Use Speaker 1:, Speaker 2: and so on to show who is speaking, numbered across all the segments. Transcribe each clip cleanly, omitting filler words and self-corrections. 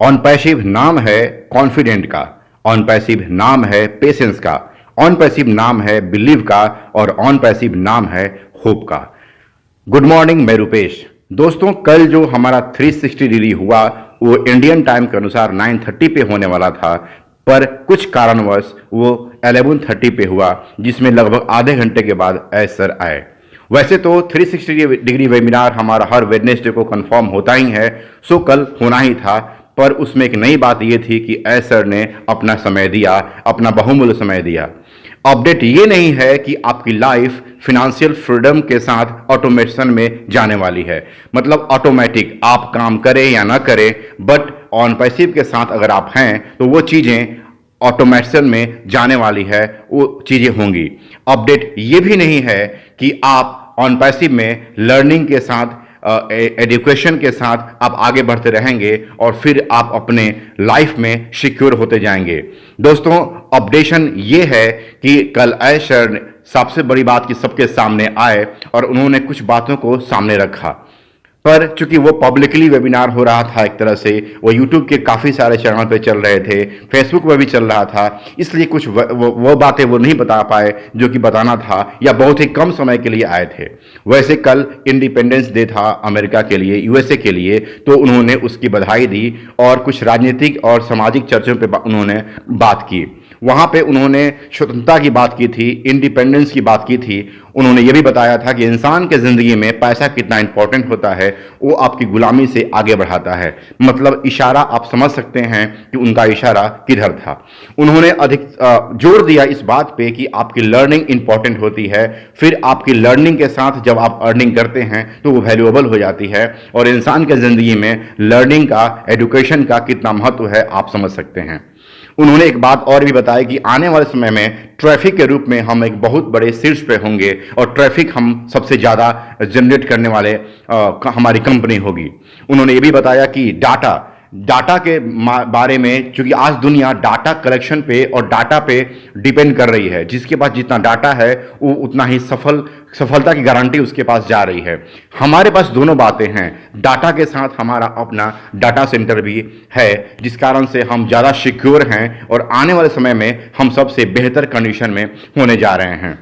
Speaker 1: On passive नाम है confident का, ऑन पैसिव नाम है पेशेंस का, ऑन पैसिव नाम है बिलीव का और ऑन पैसिव नाम है होप का। गुड मॉर्निंग, मैं रुपेश। दोस्तों, कल जो हमारा 360 डिग्री हुआ वो इंडियन टाइम के अनुसार 9:30 पे होने वाला था, पर कुछ कारणवश वो 11:30 पे हुआ, जिसमें लगभग आधे घंटे के बाद एस सर आए। वैसे तो 360 डिग्री वेबिनार हमारा हर वेडनेसडे को कंफर्म होता ही है, सो कल होना ही था, पर उसमें एक नई बात यह थी कि एस सर ने अपना समय दिया, अपना बहुमूल्य समय दिया। अपडेट ये नहीं है कि आपकी लाइफ फिनेंशियल फ्रीडम के साथ ऑटोमेशन में जाने वाली है, मतलब ऑटोमेटिक आप काम करें या ना करें, बट ऑन पैसिव के साथ अगर आप हैं तो वो चीज़ें ऑटोमेशन में जाने वाली है, वो चीज़ें होंगी। अपडेट ये भी नहीं है कि आप ऑन पैसिव में लर्निंग के साथ एजुकेशन के साथ आप आगे बढ़ते रहेंगे और फिर आप अपने लाइफ में सिक्योर होते जाएंगे। दोस्तों, अपडेशन ये है कि कल एस सर सबसे बड़ी बात की सबके सामने आए और उन्होंने कुछ बातों को सामने रखा, पर चूंकि वो पब्लिकली वेबिनार हो रहा था, एक तरह से वो यूट्यूब के काफ़ी सारे चैनल पे चल रहे थे, फेसबुक पे भी चल रहा था, इसलिए कुछ वो बातें वो नहीं बता पाए जो कि बताना था, या बहुत ही कम समय के लिए आए थे। वैसे कल इंडिपेंडेंस डे था अमेरिका के लिए, यूएसए के लिए, तो उन्होंने उसकी बधाई दी और कुछ राजनीतिक और सामाजिक चर्चाओं पर उन्होंने बात की। वहाँ पे उन्होंने स्वतंत्रता की बात की थी, इंडिपेंडेंस की बात की थी। उन्होंने ये भी बताया था कि इंसान के ज़िंदगी में पैसा कितना इंपॉर्टेंट होता है, वो आपकी गुलामी से आगे बढ़ाता है। मतलब इशारा आप समझ सकते हैं कि उनका इशारा किधर था। उन्होंने अधिक जोर दिया इस बात पे कि आपकी लर्निंग इंपॉर्टेंट होती है, फिर आपकी लर्निंग के साथ जब आप अर्निंग करते हैं तो वो वैल्यूएबल हो जाती है, और इंसान के ज़िंदगी में लर्निंग का, एजुकेशन का कितना महत्व है आप समझ सकते हैं। उन्होंने एक बात और भी बताई कि आने वाले समय में ट्रैफिक के रूप में हम एक बहुत बड़े शीर्ष पे होंगे और ट्रैफिक हम सबसे ज़्यादा जनरेट करने वाले हमारी कंपनी होगी। उन्होंने ये भी बताया कि डाटा के बारे में, क्योंकि आज दुनिया डाटा कलेक्शन पे और डाटा पे डिपेंड कर रही है, जिसके पास जितना डाटा है वो उतना ही सफलता की गारंटी उसके पास जा रही है। हमारे पास दोनों बातें हैं, डाटा के साथ हमारा अपना डाटा सेंटर भी है, जिस कारण से हम ज़्यादा सिक्योर हैं और आने वाले समय में हम सबसे बेहतर कंडीशन में होने जा रहे हैं।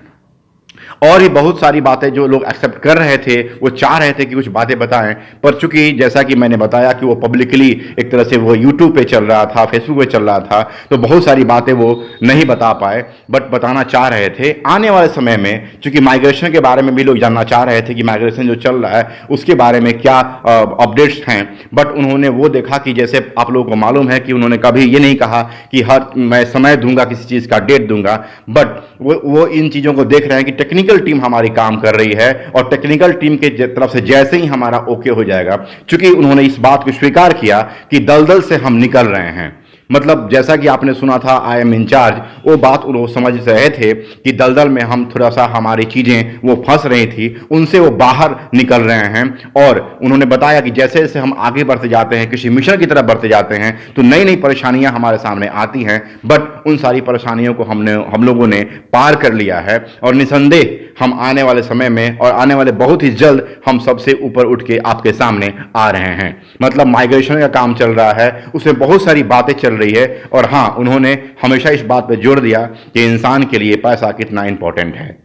Speaker 1: और भी बहुत सारी बातें जो लोग एक्सेप्ट कर रहे थे, वो चाह रहे थे कि कुछ बातें बताएं, पर चूंकि जैसा कि मैंने बताया कि वो पब्लिकली एक तरह से वो यूट्यूब पे चल रहा था, फेसबुक पे चल रहा था, तो बहुत सारी बातें वो नहीं बता पाए, बट बताना चाह रहे थे। आने वाले समय में चूंकि माइग्रेशन के बारे में भी लोग जानना चाह रहे थे कि माइग्रेशन जो चल रहा है उसके बारे में क्या अपडेट्स हैं, बट उन्होंने वो देखा कि जैसे आप लोगों को मालूम है कि उन्होंने कभी ये नहीं कहा कि मैं समय दूंगा, किसी चीज़ का डेट दूंगा, बट वो इन चीज़ों को देख रहे हैं कि टेक्निकल टीम हमारी काम कर रही है और टेक्निकल टीम के तरफ से जैसे ही हमारा ओके हो जाएगा, क्योंकि उन्होंने इस बात को स्वीकार किया कि दलदल से हम निकल रहे हैं। मतलब जैसा कि आपने सुना था आई एम इंचार्ज, वो बात वो समझ रहे थे कि दलदल में हम थोड़ा सा हमारी चीज़ें वो फंस रही थी, उनसे वो बाहर निकल रहे हैं। और उन्होंने बताया कि जैसे जैसे हम आगे बढ़ते जाते हैं, किसी मिशन की तरफ बढ़ते जाते हैं, तो नई नई परेशानियां हमारे सामने आती हैं, बट उन सारी परेशानियों को हम लोगों ने पार कर लिया है और निसंदेह हम आने वाले समय में और आने वाले बहुत ही जल्द हम सबसे ऊपर उठ के आपके सामने आ रहे हैं। मतलब माइग्रेशन का काम चल रहा है, उसमें बहुत सारी बातें चल रही है, और हाँ, उन्होंने हमेशा इस बात पे जोर दिया कि इंसान के लिए पैसा कितना इंपॉर्टेंट है।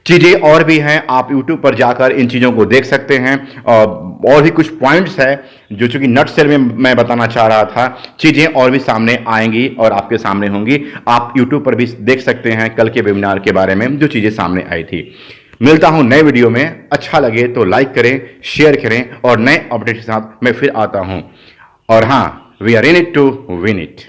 Speaker 1: चीज़ें और भी हैं, आप YouTube पर जाकर इन चीज़ों को देख सकते हैं, और भी कुछ पॉइंट्स है जो चूंकि नट सेल में मैं बताना चाह रहा था, चीज़ें और भी सामने आएंगी और आपके सामने होंगी। आप YouTube पर भी देख सकते हैं कल के वेबिनार के बारे में जो चीज़ें सामने आई थी। मिलता हूं नए वीडियो में, अच्छा लगे तो लाइक करें, शेयर करें, और नए अपडेट के साथ मैं फिर आता हूं। और हाँ, we are in it to win it.